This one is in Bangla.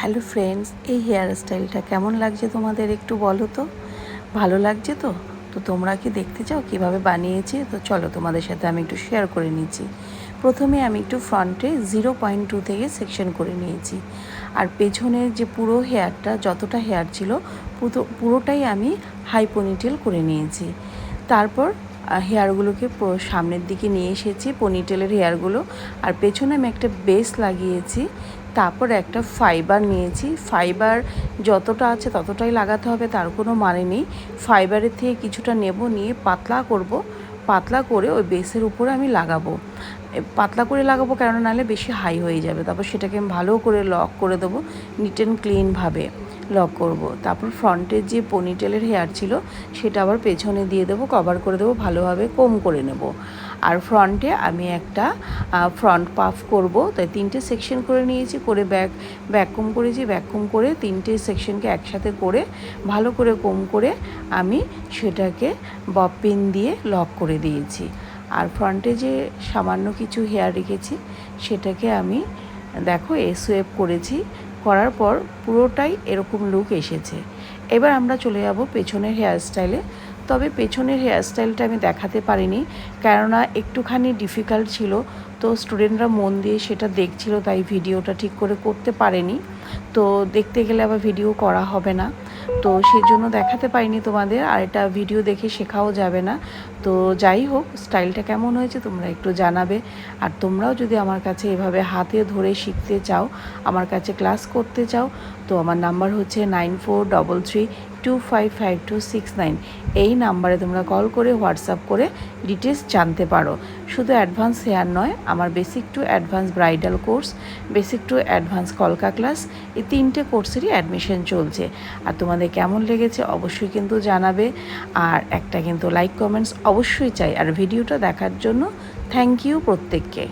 হ্যালো ফ্রেন্ডস, এই হেয়ার স্টাইলটা কেমন লাগছে তোমাদের একটু বলো তো। ভালো লাগছে তো? তো তোমরা কি দেখতে চাও কিভাবে বানিয়েছি? তো চলো তোমাদের সাথে আমি একটু শেয়ার করে নিচ্ছি। প্রথমে আমি একটু ফ্রন্টে 0.2 থেকে সেকশন করে নিয়েছি, আর পেছনের যে পুরো হেয়ারটা যতটা হেয়ার ছিল পুরোটাই আমি হাই পনিটেল করে নিয়েছি। তারপর হেয়ারগুলোকে সামনের দিকে নিয়ে এসেছি, পনিটেলের হেয়ারগুলো, আর পেছনে আমি একটা বেস লাগিয়েছি। তারপর একটা ফাইবার নিয়েছি। ফাইবার যতটা আছে ততটাই লাগাতে হবে তার কোনো মানে নেই। ফাইবারের থেকে কিছুটা নেব, নিয়ে পাতলা করব। পাতলা করে ওই বেসের উপরে আমি লাগাবো। পাতলা করে লাগাবো কেন, নাহলে বেশি হাই হয়ে যাবে। তারপর সেটাকে আমি ভালো করে লক করে দেবো, নিট অ্যান্ড ক্লিনভাবে লক করব। তারপর ফ্রন্টের যে পনিটেলের হেয়ার ছিল সেটা আবার পেছনে দিয়ে দেবো, কভার করে দেবো, ভালোভাবে কোম করে নেব। আর ফ্রন্টে আমি একটা ফ্রন্ট পাফ করব, তাই 3টে সেকশন করে নিয়েছি। করে ব্যাক কোম করেছি। ব্যাক কোম করে 3টে সেকশনকে একসাথে করে ভালো করে কোম করে আমি সেটাকে বব পিন দিয়ে লক করে দিয়েছি। আর ফ্রন্টে যে সামান্য কিছু হেয়ার রেখেছি সেটাকে আমি দেখো সোয়েপ করেছি। করার পর পুরোটাই এরকম লুক এসেছে। এবার আমরা চলে যাব পেছনের হেয়ার স্টাইলে। তবে পেছনের হেয়ার স্টাইলটা আমি দেখাতে পারিনি, কেননা একটুখানি ডিফিকাল্ট ছিল। তো স্টুডেন্টরা মন দিয়ে সেটা দেখছিল, তাই ভিডিওটা ঠিক করে করতে পারেনি। তো দেখতে গেলে আবার ভিডিও করা হবে না, তো সেই জন্য দেখাতে পারিনি তোমাদের। আর এটা ভিডিও দেখে শেখাও যাবে না। তো যাই হোক, স্টাইলটা কেমন হয়েছে তোমরা একটু জানাবে। আর তোমরাও যদি আমার কাছে এভাবে হাতে ধরে শিখতে চাও, আমার কাছে ক্লাস করতে চাও, তো আমার নাম্বার হচ্ছে 9433255269। এই নাম্বারে তোমরা কল করে হোয়াটসঅ্যাপ করে ডিটেলস জানতে পারো। শুধু অ্যাডভান্স হেয়ার নয়, আমার basic to advance bridal course, basic to advance কলকা ক্লাস, এই 3টে কোর্সেরই অ্যাডমিশন চলছে। আর তোমাদের কেমন লেগেছে অবশ্যই কিন্তু জানাবে। আর একটা কিন্তু লাইক কমেন্টস অবশ্যই চাই। আর ভিডিওটা দেখার জন্য থ্যাংক ইউ প্রত্যেককে।